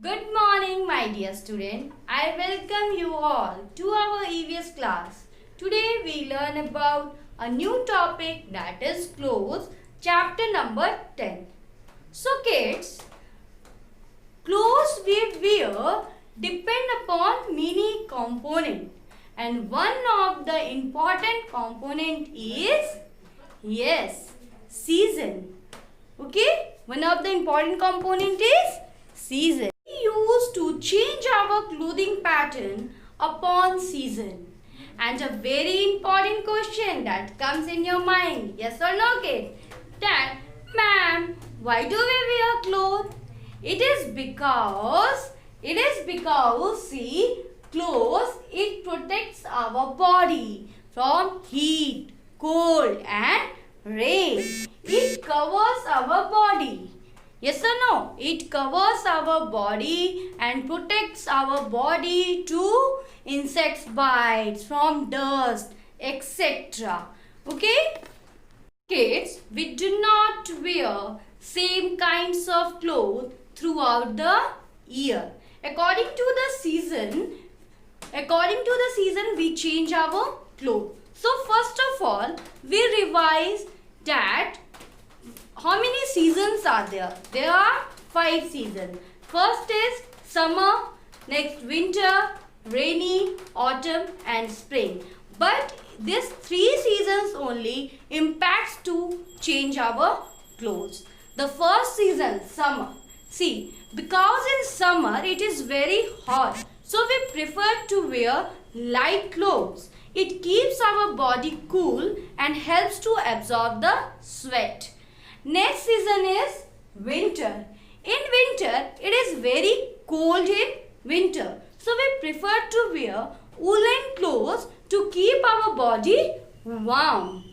Good morning, my dear student. I welcome you all to our EVS class. Today we learn about a new topic, that is clothes, chapter number 10. So kids, clothes we wear depend upon many components, and one of the important component is, yes, season. Okay, one of the important component is season. We used to change our clothing pattern upon season. And a very important question that comes in your mind, yes or no kid? That, ma'am, why do we wear clothes? It is because, see, clothes, it protects our body from heat, cold and rain. It covers our body. Yes or no? It covers our body and protects our body to insects bites, from dust, etc. Okay? Kids, we do not wear same kinds of clothes throughout the year. According to the season, we change our clothes. So first of all, we revise that how many seasons are there? There are 5 seasons. First is summer, next winter, rainy, autumn and spring. But these 3 seasons only impacts to change our clothes. The first season, summer. See, because in summer it is very hot, so we prefer to wear light clothes. It keeps our body cool and helps to absorb the sweat. Next season is winter. In winter, it is very cold in winter. So we prefer to wear woolen clothes to keep our body warm.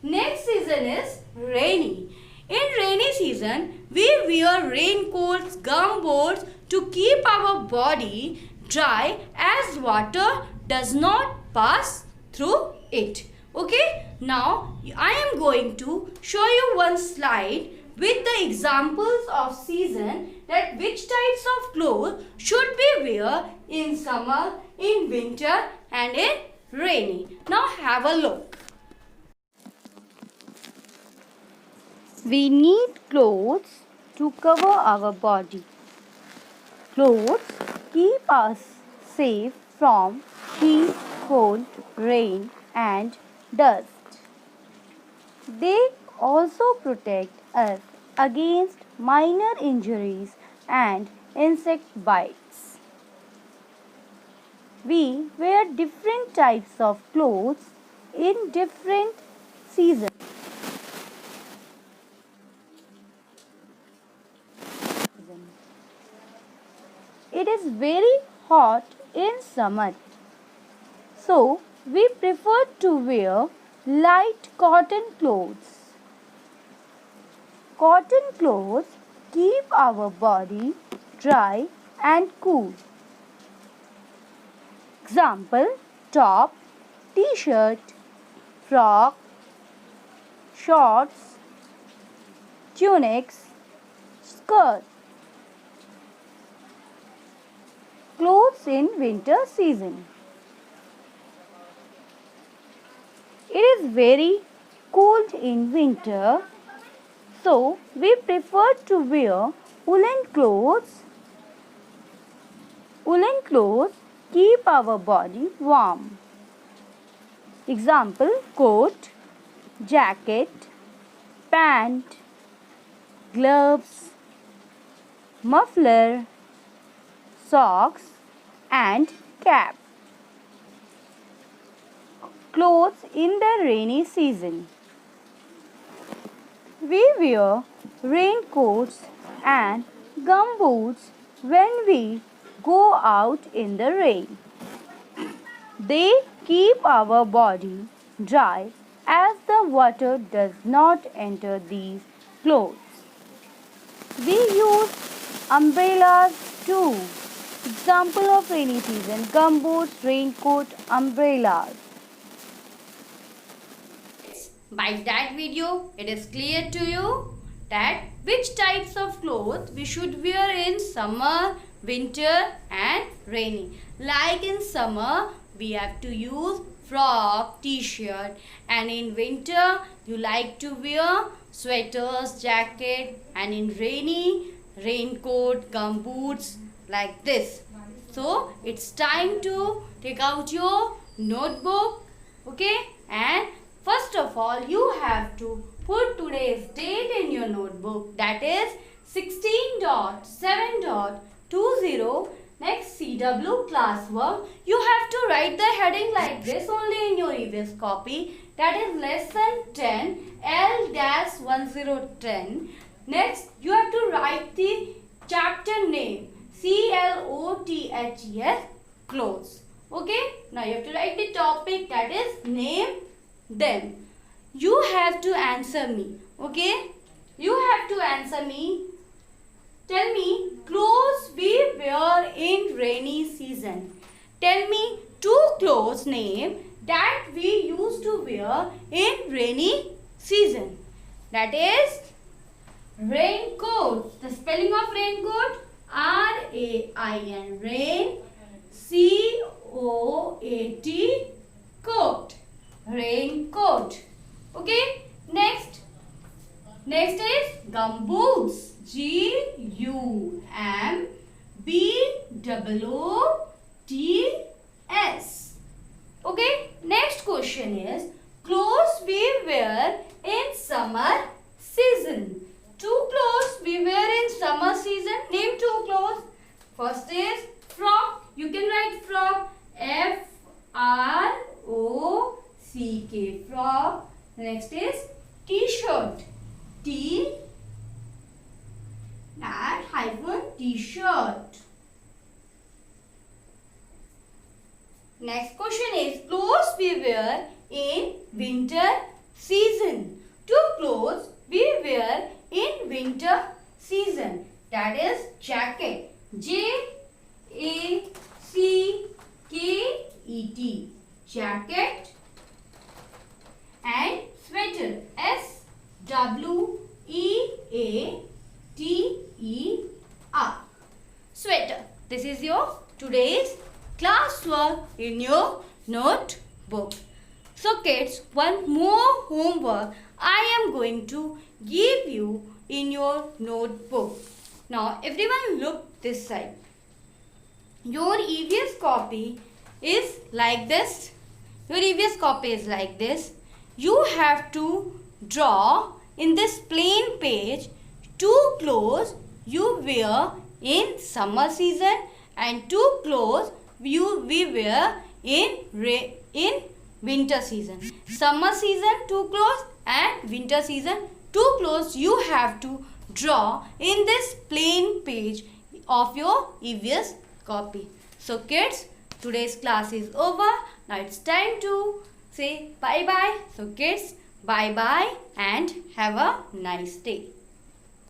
Next season is rainy. In rainy season, we wear raincoats, gumboots to keep our body dry as water does not pass through it. Okay, now I am going to show you one slide with the examples of season, that which types of clothes should we wear in summer, in winter and in rainy. Now have a look. We need clothes to cover our body. Clothes keep us safe from heat, cold, rain and dust. They also protect us against minor injuries and insect bites. We wear different types of clothes in different seasons. It is very hot in summer, so we prefer to wear light cotton clothes. Cotton clothes keep our body dry and cool. Example: top, t-shirt, frock, shorts, tunics, skirt. Clothes in winter season. It is very cold in winter, so we prefer to wear woolen clothes. Woolen clothes keep our body warm. Example: coat, jacket, pant, gloves, muffler, socks and cap. Clothes in the rainy season. We wear raincoats and gumboots when we go out in the rain. They keep our body dry as the water does not enter these clothes. We use umbrellas too. Example of rainy season: gumboots, raincoat, umbrellas. By that video, it is clear to you that which types of clothes we should wear in summer, winter and rainy. Like in summer, we have to use frock, t-shirt, and in winter, you like to wear sweaters, jacket, and in rainy, raincoat, gumboots, like this. So, it's time to take out your notebook, okay? And first of all, you have to put today's date in your notebook, that is 16.7.20. Next, CW classwork. You have to write the heading like this only in your EVS copy, that is lesson 10 L-1010. Next, you have to write the chapter name, CLOTHES, clothes. Okay, now you have to write the topic, that is name them. You have to answer me, okay? You have to answer me. Tell me clothes we wear in rainy season. Tell me 2 clothes name that we used to wear in rainy season. That is raincoat. The spelling of raincoat, R-A-I-N, rain, C-O-A-T, coat, raincoat. Okay, next is gumboots, G-U-M-B-O-O-T-S. Okay, next question is clothes we wear in summer season. 2 clothes we wear in summer season. Name 2 clothes. First is frock. You can write frock, F-R-O-C-K, frock. Next is t-shirt, T-T-shirt. Next question is clothes we wear in winter season. 2 clothes we wear in winter season. That is jacket, J-A-C-K-E-T, jacket, and sweater, S-W-E-A-T-E-R, sweater. This is your today's classwork in your notebook. So kids, one more homework I am going to give you in your notebook. Now everyone look this side. Your EVS copy is like this. Your EVS copy is like this. You have to draw in this plain page 2 clothes you wear in summer season and 2 clothes we wear in winter season. Summer season 2 clothes and winter season 2 clothes you have to draw in this plain page of your EVS copy. So kids, today's class is over. Now it's time to say bye bye. So kids, bye bye and have a nice day.